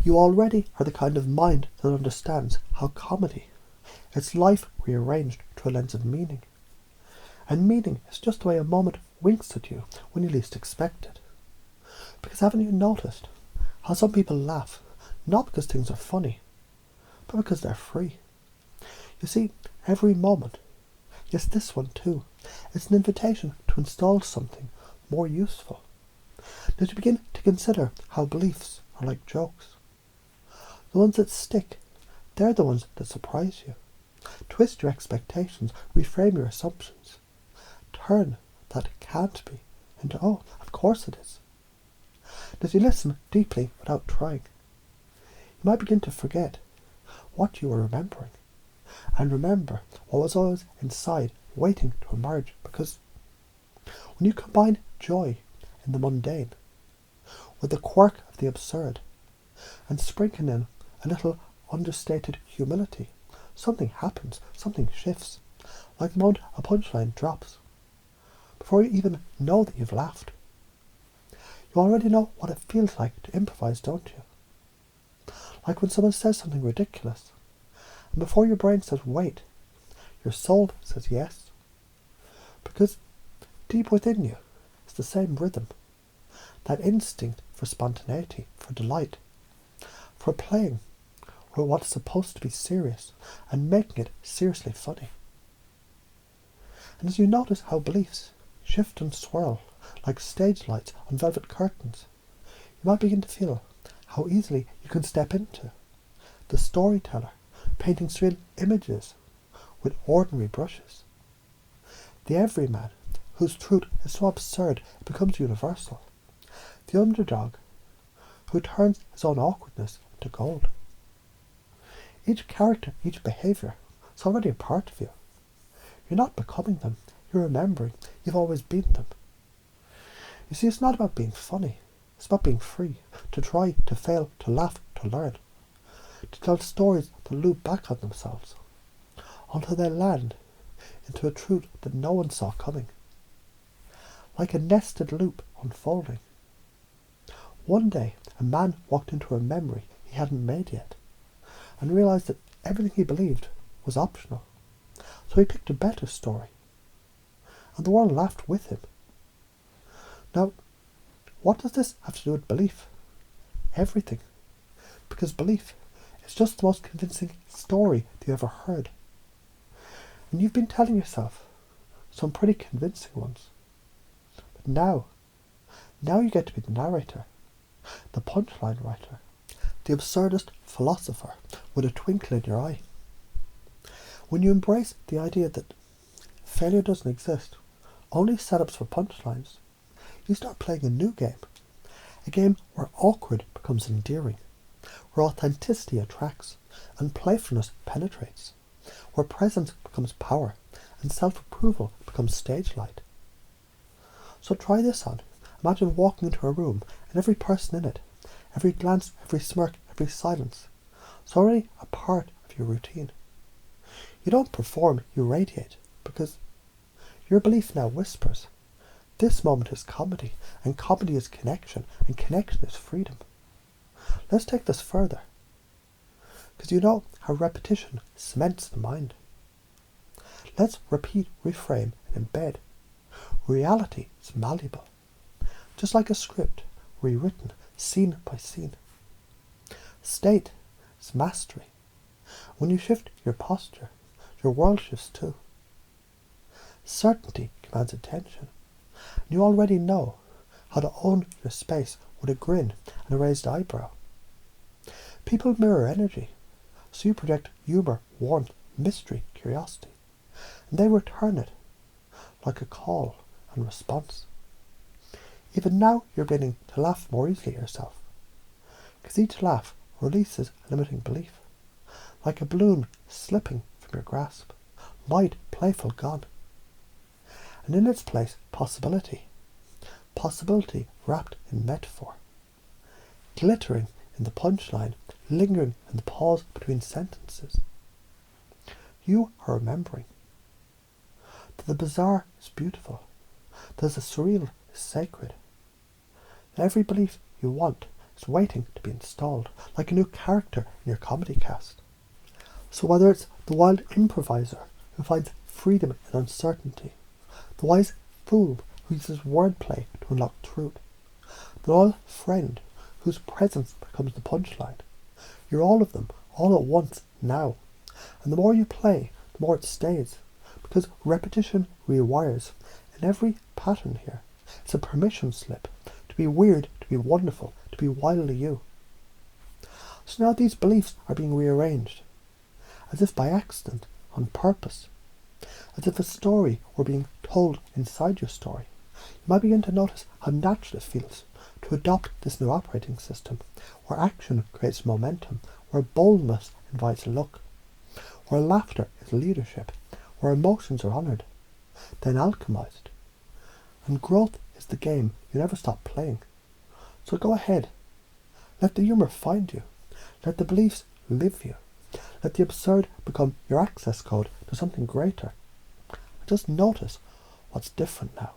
You already are the kind of mind that understands how comedy, it's life rearranged through a lens of meaning. And meaning is just the way a moment winks at you when you least expect it. Because haven't you noticed how some people laugh, not because things are funny, but because they're free? You see, every moment, yes, this one too, is an invitation to install something more useful. Now to begin to consider how beliefs are like jokes. The ones that stick, they're the ones that surprise you. Twist your expectations, reframe your assumptions. Turn that can't be into, oh, of course it is. As you listen deeply without trying, you might begin to forget what you were remembering, and remember what was always inside waiting to emerge, because when you combine joy in the mundane with the quirk of the absurd and sprinkle in a little understated humility, something happens, something shifts, like the moment a punchline drops. Before you even know that you've laughed, you already know what it feels like to improvise, don't you? Like when someone says something ridiculous, and before your brain says wait, your soul says yes. Because deep within you is the same rhythm, that instinct for spontaneity, for delight, for playing with what's supposed to be serious and making it seriously funny. And as you notice how beliefs shift and swirl like stage lights on velvet curtains, you might begin to feel how easily you can step into the storyteller painting surreal images with ordinary brushes. The everyman whose truth is so absurd it becomes universal. The underdog who turns his own awkwardness into gold. Each character, each behaviour is already a part of you. You're not becoming them, you're remembering you've always been them. You see, it's not about being funny, it's about being free, to try, to fail, to laugh, to learn, to tell stories that loop back on themselves, until they land into a truth that no one saw coming. Like a nested loop unfolding. One day, a man walked into a memory he hadn't made yet, and realised that everything he believed was optional. So he picked a better story, and the world laughed with him. Now, what does this have to do with belief? Everything. Because belief is just the most convincing story that you ever heard. And you've been telling yourself some pretty convincing ones. But now you get to be the narrator, the punchline writer, the absurdist philosopher with a twinkle in your eye. When you embrace the idea that failure doesn't exist, only setups for punchlines, you start playing a new game. A game where awkward becomes endearing, where authenticity attracts and playfulness penetrates, where presence becomes power and self-approval becomes stage light. So try this on. Imagine walking into a room and every person in it, every glance, every smirk, every silence, is already a part of your routine. You don't perform, you radiate, because your belief now whispers, this moment is comedy, and comedy is connection, and connection is freedom. Let's take this further, because you know how repetition cements the mind. Let's repeat, reframe, and embed. Reality is malleable, just like a script, rewritten, scene by scene. State is mastery. When you shift your posture, your world shifts too. Certainty commands attention. You already know how to own your space with a grin and a raised eyebrow. People mirror energy, so you project humour, warmth, mystery, curiosity, and they return it like a call and response. Even now you're beginning to laugh more easily at yourself, because each laugh releases a limiting belief, like a balloon slipping from your grasp, light, playful, gone. And in its place, possibility wrapped in metaphor, glittering in the punchline, lingering in the pause between sentences. You are remembering that the bizarre is beautiful, that the surreal is sacred. Every belief you want is waiting to be installed, like a new character in your comedy cast. So whether it's the wild improviser who finds freedom in uncertainty, the wise fool who uses wordplay to unlock truth, the loyal friend whose presence becomes the punchline, you're all of them, all at once, now. And the more you play, the more it stays, because repetition rewires, and every pattern here, it's a permission slip to be weird, to be wonderful, to be wildly you. So now these beliefs are being rearranged, as if by accident, on purpose, as if a story were being told inside your story. You might begin to notice how natural it feels to adopt this new operating system, where action creates momentum, where boldness invites luck, where laughter is leadership, where emotions are honoured, then alchemized. And growth is the game you never stop playing. So go ahead. Let the humour find you. Let the beliefs live you. Let the absurd become your access code to something greater. Just notice what's different now.